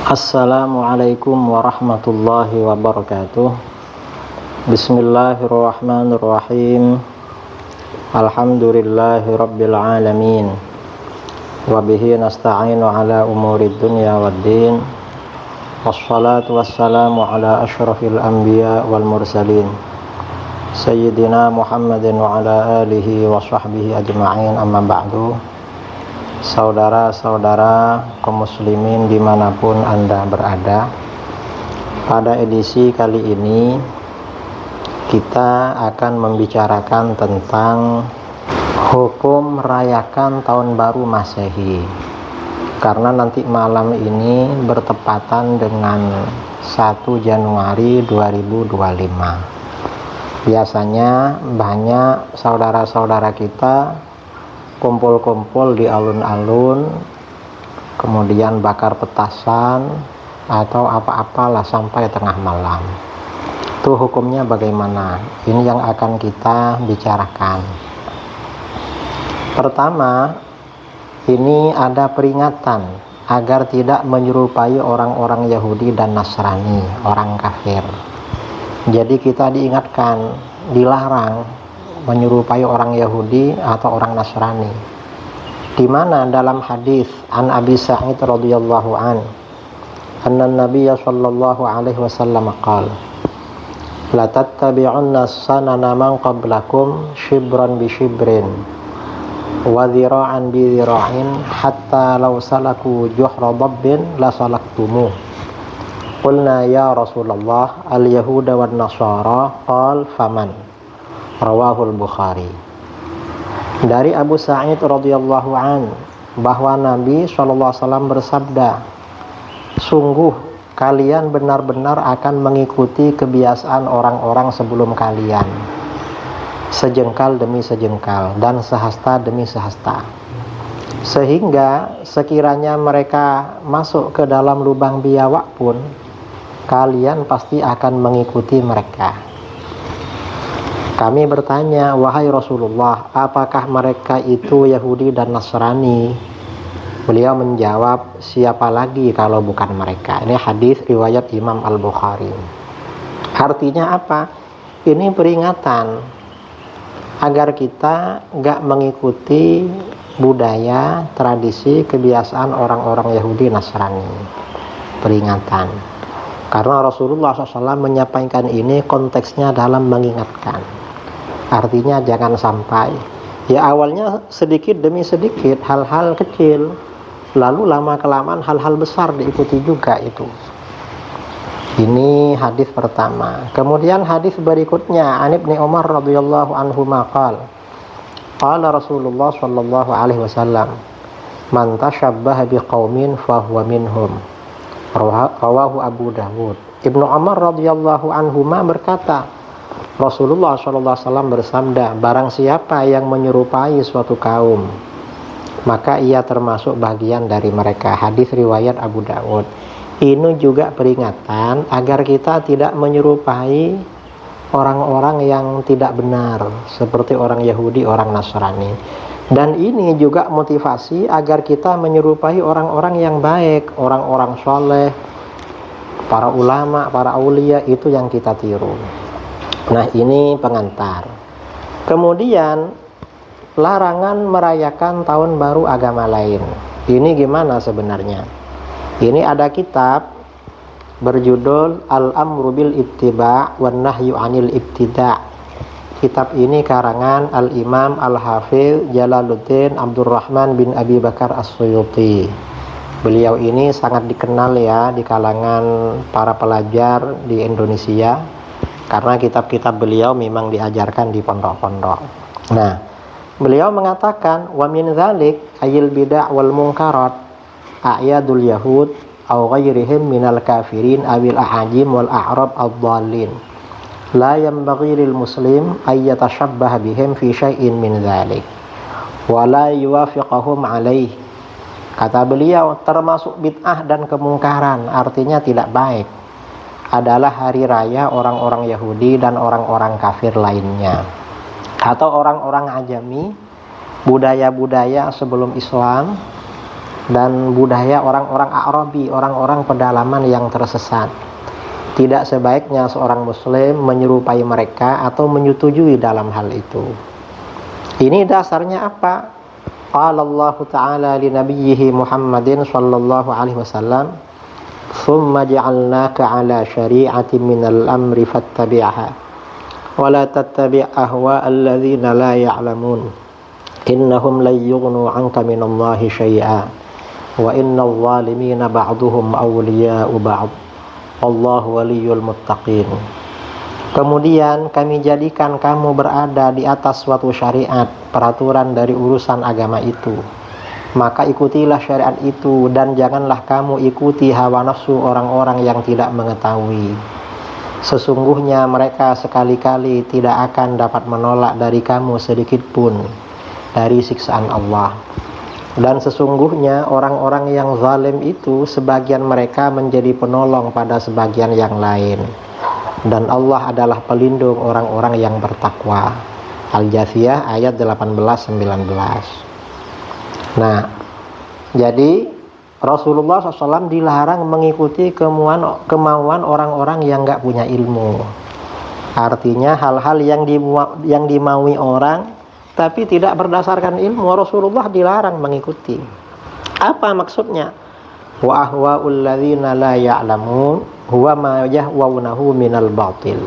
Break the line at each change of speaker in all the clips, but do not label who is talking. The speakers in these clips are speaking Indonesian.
Assalamualaikum warahmatullahi wabarakatuh. Bismillahirrahmanirrahim. Alhamdulillahi rabbil alamin. Wabihi nasta'inu ala umurid dunya waddin. Wassalatu wassalamu ala ashrafil anbiya wal mursalin Sayyidina Muhammadin wa ala alihi wa sahbihi ajma'in, amma ba'du. Saudara-saudara kaum muslimin dimanapun Anda berada, pada edisi kali ini kita akan membicarakan tentang hukum merayakan tahun baru Masehi, karena nanti malam ini bertepatan dengan 1 Januari 2025. Biasanya banyak saudara-saudara kita kumpul-kumpul di alun-alun, kemudian bakar petasan atau apa-apalah sampai tengah malam. Itu hukumnya bagaimana? Ini yang akan kita bicarakan. Pertama, ini ada peringatan agar tidak menyerupai orang-orang Yahudi dan Nasrani, orang kafir. Jadi kita diingatkan, dilarang menyerupai orang Yahudi atau orang Nasrani. Di mana dalam hadis an Abi Sa'id radhiyallahu an, anna Nabiy sallallahu alaihi wasallam qala, la tattabi'unna sanana man qablakum shibran bi shibrin wa dhira'an bi dhira'in hatta law salaku juhra dabbin la salaktumuh. Qulna ya Rasulullah al yahuda wan nasara, qal faman. Rawahul Bukhari. Dari Abu Sa'id radhiyallahu an bahwa Nabi SAW bersabda, sungguh kalian benar-benar akan mengikuti kebiasaan orang-orang sebelum kalian, sejengkal demi sejengkal dan sehasta demi sehasta, sehingga sekiranya mereka masuk ke dalam lubang biawak pun kalian pasti akan mengikuti mereka. Kami bertanya, wahai Rasulullah, apakah mereka itu Yahudi dan Nasrani? Beliau menjawab, siapa lagi kalau bukan mereka? Ini hadis riwayat Imam Al-Bukhari. Artinya apa? Ini peringatan agar kita gak mengikuti budaya, tradisi, kebiasaan orang-orang Yahudi Nasrani. Peringatan. Karena Rasulullah SAW menyampaikan ini konteksnya dalam mengingatkan. Artinya jangan sampai, ya awalnya sedikit demi sedikit hal-hal kecil, lalu lama-kelamaan hal-hal besar diikuti juga itu. Ini hadis pertama. Kemudian hadis berikutnya, an Ibnu Umar radhiyallahu anhu maqal, qala Rasulullah sallallahu alaihi wasallam, man tashabbaha biqaumin fahuwa minhum. Rawahu Abu Dawud. Ibnu Umar radhiyallahu anhu berkata, Rasulullah SAW bersabda, barang siapa yang menyerupai suatu kaum, maka ia termasuk bagian dari mereka. Hadis riwayat Abu Dawud. Ini juga peringatan agar kita tidak menyerupai orang-orang yang tidak benar, seperti orang Yahudi, orang Nasrani. Dan ini juga motivasi agar kita menyerupai orang-orang yang baik, orang-orang soleh, para ulama, para aulia, itu yang kita tiru. Nah, ini pengantar. Kemudian larangan merayakan tahun baru agama lain. Ini gimana sebenarnya? Ini ada kitab berjudul Al-Amru bil Ittiba' wan Nahyu 'anil Ibtida'. Kitab ini karangan Al-Imam Al-Hafidz Jalaluddin Abdurrahman bin Abi Bakar As-Suyuti. Beliau ini sangat dikenal ya di kalangan para pelajar di Indonesia, karena kitab-kitab beliau memang diajarkan di pondok-pondok. Nah, beliau mengatakan, wa min dzalik ayil bid'ah wal munkarat a'yadul yahud aw ghairihim minal kafirin awil ahajim wal a'rab ad-dhallin. La yanbaghi lil muslim ay yatashabbaha bihim fi syai'in min dzalik wa la yuwafiqahum alaih. Kata beliau, termasuk bid'ah dan kemungkaran, artinya tidak baik, adalah hari raya orang-orang Yahudi dan orang-orang kafir lainnya, atau orang-orang ajami, budaya-budaya sebelum Islam, dan budaya orang-orang Arabi, orang-orang pedalaman yang tersesat. Tidak sebaiknya seorang muslim menyerupai mereka atau menyetujui dalam hal itu. Ini dasarnya apa? Qala Allah Ta'ala li nabiyhi Muhammadin sallallahu alaihi wasallam, "Tsumma ja'alnaka 'ala syari'atin minal amri fattabi'ha wa la tattabi' ahwa'al ladzina la ya'lamun innahum lan yughnu 'anka minallahi syai'a wa innal zalimina ba'duhum awliya'u ba'd wallahu waliyyul muttaqin." Kemudian kami jadikan kamu berada di atas suatu syariat, peraturan dari urusan agama itu. Maka ikutilah syariat itu dan janganlah kamu ikuti hawa nafsu orang-orang yang tidak mengetahui. Sesungguhnya mereka sekali-kali tidak akan dapat menolak dari kamu sedikit pun dari siksaan Allah. Dan sesungguhnya orang-orang yang zalim itu sebagian mereka menjadi penolong pada sebagian yang lain. Dan Allah adalah pelindung orang-orang yang bertakwa. Al-Jathiyah ayat 18-19. Nah, jadi Rasulullah SAW dilarang mengikuti kemauan orang-orang yang gak punya ilmu. Artinya hal-hal yang dimaui orang tapi tidak berdasarkan ilmu, Rasulullah dilarang mengikuti. Apa maksudnya? Wa ahwa'ul ladzina la ya'lamun huwa ma yahwaunahu minal batil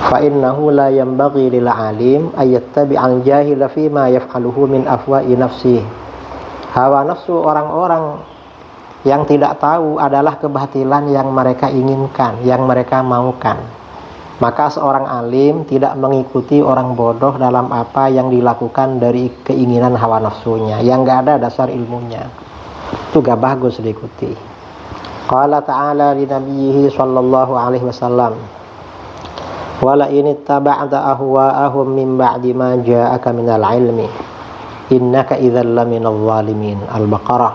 fa innahu la yanbaghi lil alim ay yattabi'al jahila fi ma yaf'aluhu min afwa'i nafsihi. Hawa nafsu orang-orang yang tidak tahu adalah kebatilan yang mereka inginkan, yang mereka maukan. Maka seorang alim tidak mengikuti orang bodoh dalam apa yang dilakukan dari keinginan hawa nafsunya yang gak ada dasar ilmunya. Itu gak bagus diikuti. Qala ta'ala li nabiyhi sallallahu alaihi wasallam, wala in ittaba'ta ahwa'ahum min ba'di ma ja'aka minal ilmi innaka idzal laminal zalimin. Al-Baqarah.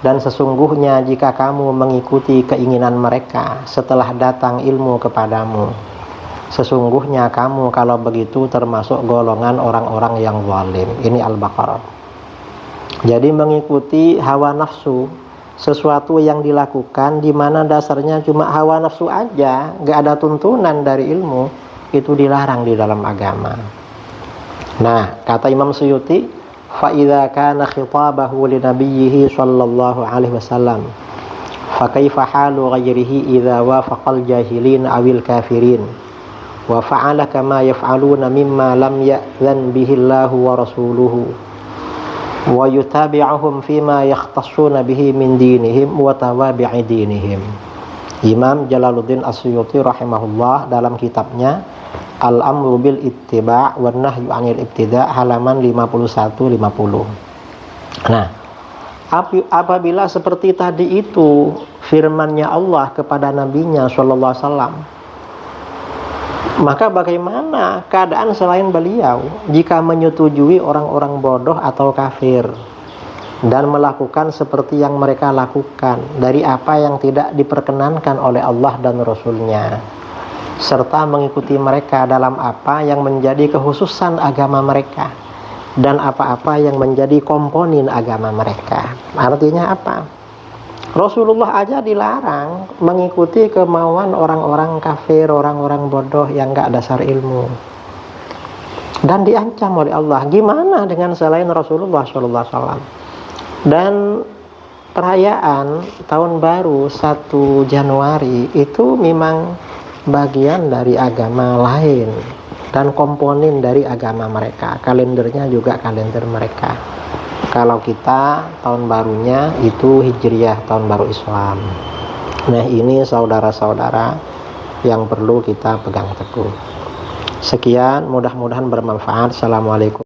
Dan sesungguhnya jika kamu mengikuti keinginan mereka setelah datang ilmu kepadamu, sesungguhnya kamu kalau begitu termasuk golongan orang-orang yang zalim. Ini Al-Baqarah. Jadi mengikuti hawa nafsu, sesuatu yang dilakukan di mana dasarnya cuma hawa nafsu aja, gak ada tuntunan dari ilmu, itu dilarang di dalam agama. Nah, kata Imam Suyuti, fa idza kana khitabahu li nabiyhi sallallahu alaihi wasallam fa kaifa halu ghairihi idza wafaqal jahilin awil kafirin wa fa'ala kama yaf'aluna mimma lam ya'zan bihi Allahu wa rasuluhu wa yutabi'uhum fima yakhtassuna bihi min dinihim wa tawabi'i dinihim. Imam Jalaluddin As-Suyuti rahimahullah dalam kitabnya Al-Amru bil Ittiba' wa Nahyu 'anil Ibtida' halaman 51-50. Nah, apabila seperti tadi itu firman-Nya Allah kepada nabinya sallallahu alaihi wasallam, maka bagaimana keadaan selain beliau jika menyetujui orang-orang bodoh atau kafir dan melakukan seperti yang mereka lakukan dari apa yang tidak diperkenankan oleh Allah dan Rasul-Nya, serta mengikuti mereka dalam apa yang menjadi kekhususan agama mereka dan apa-apa yang menjadi komponen agama mereka. Artinya apa? Rasulullah aja dilarang mengikuti kemauan orang-orang kafir, orang-orang bodoh yang gak dasar ilmu, dan diancam oleh Allah. Gimana dengan selain Rasulullah SAW? Dan perayaan tahun baru 1 Januari itu memang bagian dari agama lain dan komponen dari agama mereka. Kalendernya juga kalender mereka. Kalau kita tahun barunya itu Hijriyah, tahun baru Islam. Nah, ini saudara-saudara yang perlu kita pegang teguh. Sekian, mudah-mudahan bermanfaat. Assalamualaikum.